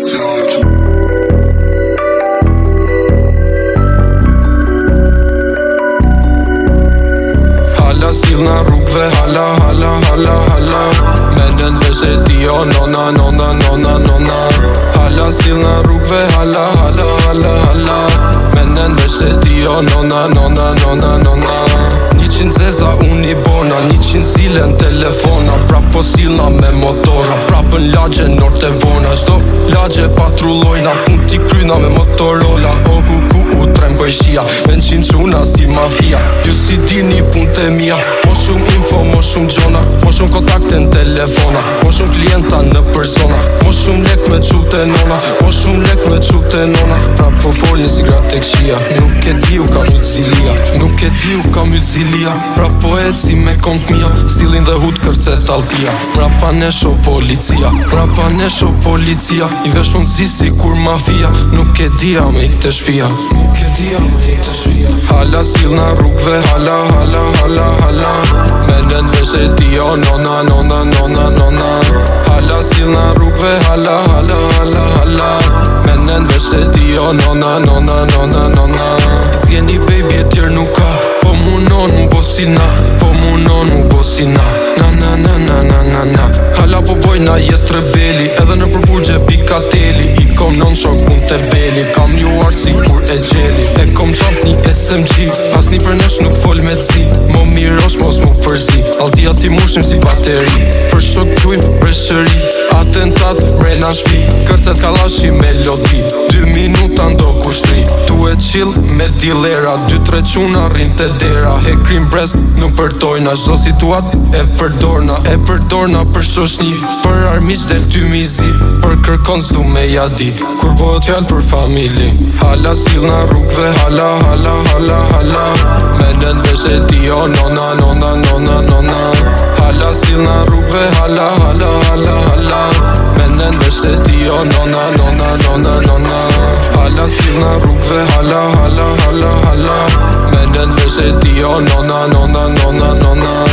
Hala sill na rrugve, hala Menden vesh e ti, o nona Hala sill na rrugve, hala Menden vesh e ti, o nona 100 zeza unë I bona 100 zile në telefona Prap po sillna me motora Prapën lagje nort e vona Shto lagje patrullojna Pun t'i kryna me Motorola O ku u trem koj shia Me në 100 quna si mafia Ju si dini pun të mia Mo shumë info, mo shumë gjona Mo shumë kontakte në telefona Mo shumë klienta në persona Mo shumë lek me qute nona Mo shumë lek me qute nona Prap po folin si gratë e kshia Nuk e di u kam ytzilia Nuk e di u kam ytzilia Prap po eci me kont mia Stilin dhe hut kërcet altia Mrapa nesho policia Mrapa nesho policia I vesh unë si kur mafia Nuk e dia me I të shpia Nuk e dia me I të shpia Hala sill na rrugve, hala Menden vesh e ti, o nona Hala sill na rrugve, hala Menden vesh e ti, o nona Zgjeni baby e tjerë nuk ka Po munon mu bosina Po munon mu bosina Na Hala po bojna jet rebeli Edhe në përburgje pika teli I kom non shokun te beli Kam luar si kur e gjeli E kom qamp një SMG As një për nesh nuk fol me zi Mo mirosh mos mu përzi Altia ti mushim si bateri Për shok qujmë breshëri Atentat mrena shpi Kërcet kalashi melodi 2 minuta ndo kushtri Tu e chill me dilera 2-3 quna rrin të dera Hekrim bresk nuk përtojna Shdo situat e përdorna për shoshni Për armiq del ty mizi Për kërkon s'du me jadi Kur bëhet fjall për familji Hala sill na rrugve, hala Menden vesh e ti, o nona Hala sill na rrugve, hala Menden vesh e ti, o nona Hala sill na rrugve, hala Menden vesh e ti, o nona